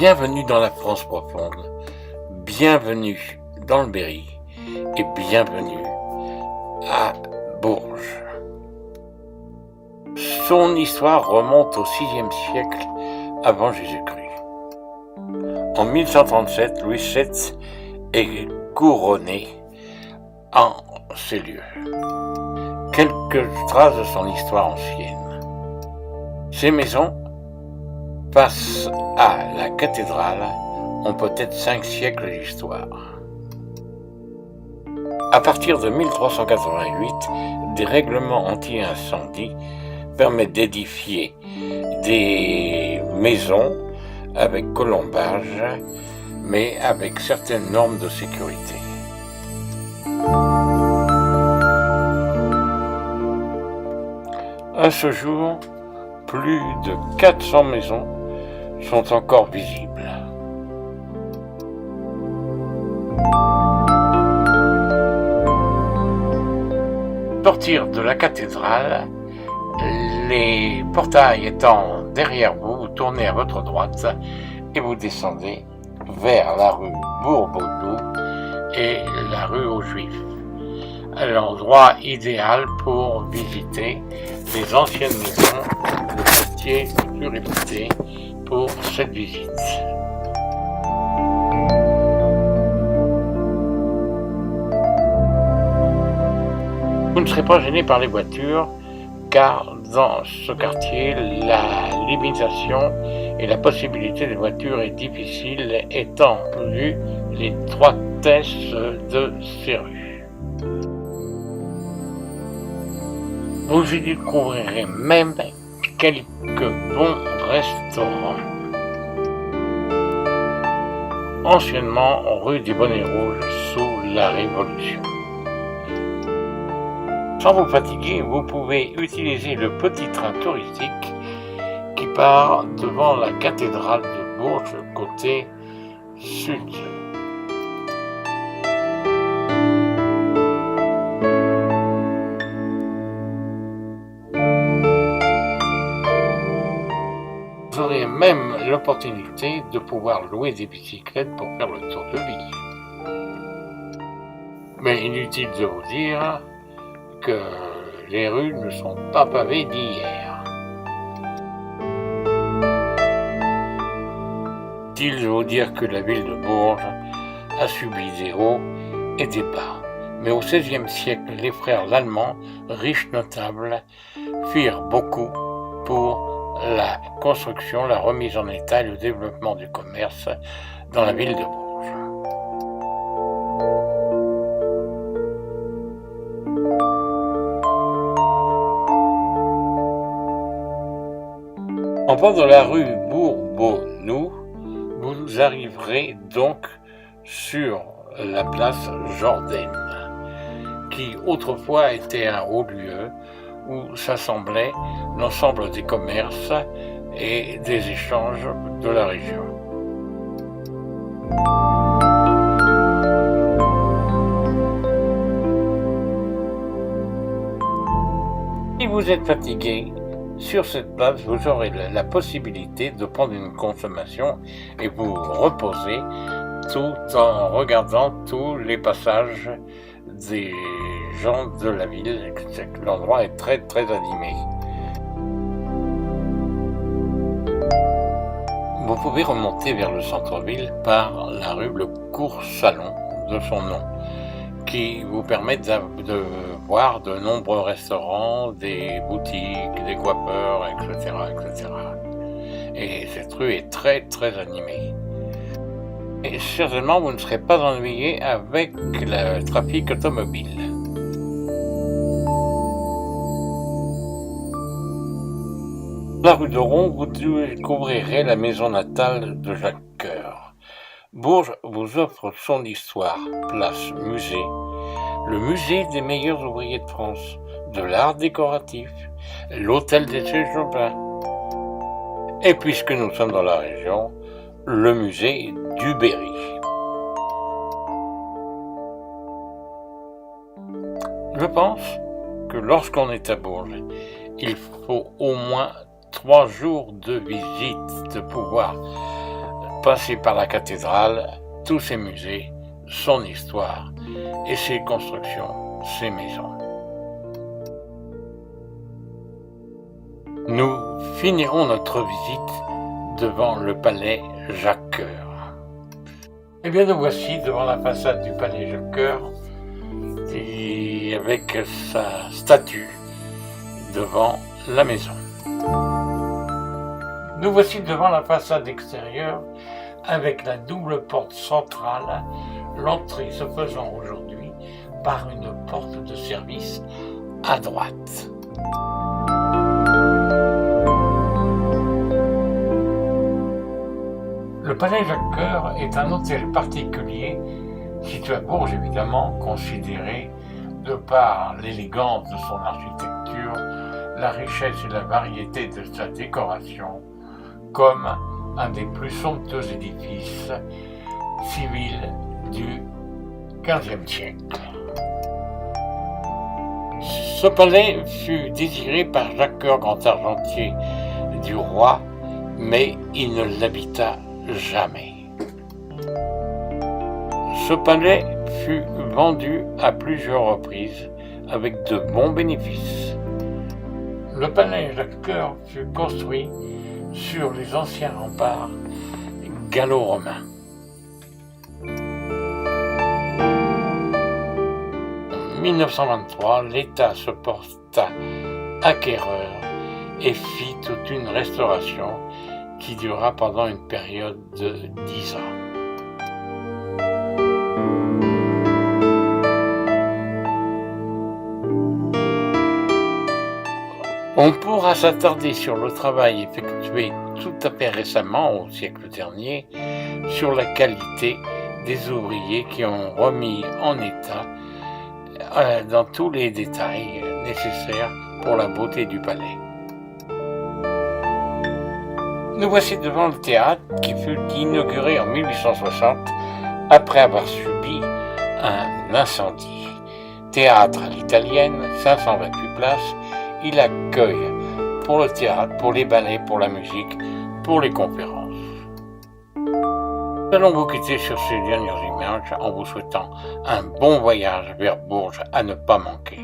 Bienvenue dans la France profonde, bienvenue dans le Berry et bienvenue à Bourges. Son histoire remonte au VIe siècle avant Jésus-Christ. En 1137, Louis VII est couronné en ces lieux. Quelques traces de son histoire ancienne. Ces maisons, face à la cathédrale, ont peut-être 5 siècles d'histoire. À partir de 1388, des règlements anti-incendie permettent d'édifier des maisons avec colombage, mais avec certaines normes de sécurité. À ce jour, plus de 400 maisons sont encore visibles. Sortir de la cathédrale, les portails étant derrière vous, vous tournez à votre droite et vous descendez vers la rue Bourbonou et la rue aux Juifs. L'endroit idéal pour visiter les anciennes maisons, le quartier le plus réputé pour cette visite. Vous ne serez pas gêné par les voitures, car dans ce quartier, la limitation et la possibilité des voitures est difficile, étant vu l'étroitesse de ces rues. Vous y découvrirez même quelques bons restaurants. Anciennement rue des Bonnets Rouges sous la Révolution. Sans vous fatiguer, vous pouvez utiliser le petit train touristique qui part devant la cathédrale de Bourges côté sud. Vous aurez même l'opportunité de pouvoir louer des bicyclettes pour faire le tour de ville. Mais inutile de vous dire que les rues ne sont pas pavées d'hier. Inutile de vous dire que la ville de Bourges a subi des hauts et des bas. Mais au XVIe siècle, les frères Lallemand, riches notables, firent beaucoup pour la construction, la remise en état et le développement du commerce dans la ville de Bourges. En bas de la rue Bourbonou, vous arriverez donc sur la place Jordaine, qui autrefois était un haut lieu où s'assemblaient l'ensemble des commerces et des échanges de la région. Si vous êtes fatigué, sur cette place, vous aurez la possibilité de prendre une consommation et vous reposer tout en regardant tous les passages des gens de la ville. L'endroit est très très animé. Vous pouvez remonter vers le centre-ville par la rue Le Cours-Salon de son nom, qui vous permet de voir de nombreux restaurants, des boutiques, des coiffeurs, etc., etc. Et cette rue est très très animée. Et certainement, vous ne serez pas ennuyé avec le trafic automobile. La rue de Ron, vous découvrirez la maison natale de Jacques Coeur. Bourges vous offre son histoire, place musée, le musée des meilleurs ouvriers de France, de l'art décoratif, l'hôtel des Jobins. Et puisque nous sommes dans la région, le musée du Berry. Je pense que lorsqu'on est à Bourges, il faut au moins 3 jours de visite, de pouvoir Passez par la cathédrale, tous ses musées, son histoire et ses constructions, ses maisons. Nous finirons notre visite devant le palais Jacques-Cœur. Eh bien, nous voici devant la façade du palais Jacques-Cœur, et avec sa statue devant la maison. Nous voici devant la façade extérieure avec la double porte centrale, l'entrée se faisant aujourd'hui par une porte de service à droite. Le palais Jacques-Cœur est un hôtel particulier, situé à Bourges évidemment, considéré, de par l'élégance de son architecture, la richesse et la variété de sa décoration, comme un des plus somptueux édifices civils du XVe siècle. Ce palais fut désiré par Jacques-Cœur, grand argentier du roi, mais il ne l'habita jamais. Ce palais fut vendu à plusieurs reprises avec de bons bénéfices. Le palais Jacques-Cœur fut construit sur les anciens remparts gallo-romains. En 1923, l'État se porta acquéreur et fit toute une restauration qui dura pendant une période de 10 ans. On pourra s'attarder sur le travail effectué tout à fait récemment, au siècle dernier, sur la qualité des ouvriers qui ont remis en état dans tous les détails nécessaires pour la beauté du palais. Nous voici devant le théâtre qui fut inauguré en 1860 après avoir subi un incendie. Théâtre à l'italienne, 528 places, il accueille pour le théâtre, pour les ballets, pour la musique, pour les conférences. Nous allons vous quitter sur ces dernières images en vous souhaitant un bon voyage vers Bourges à ne pas manquer.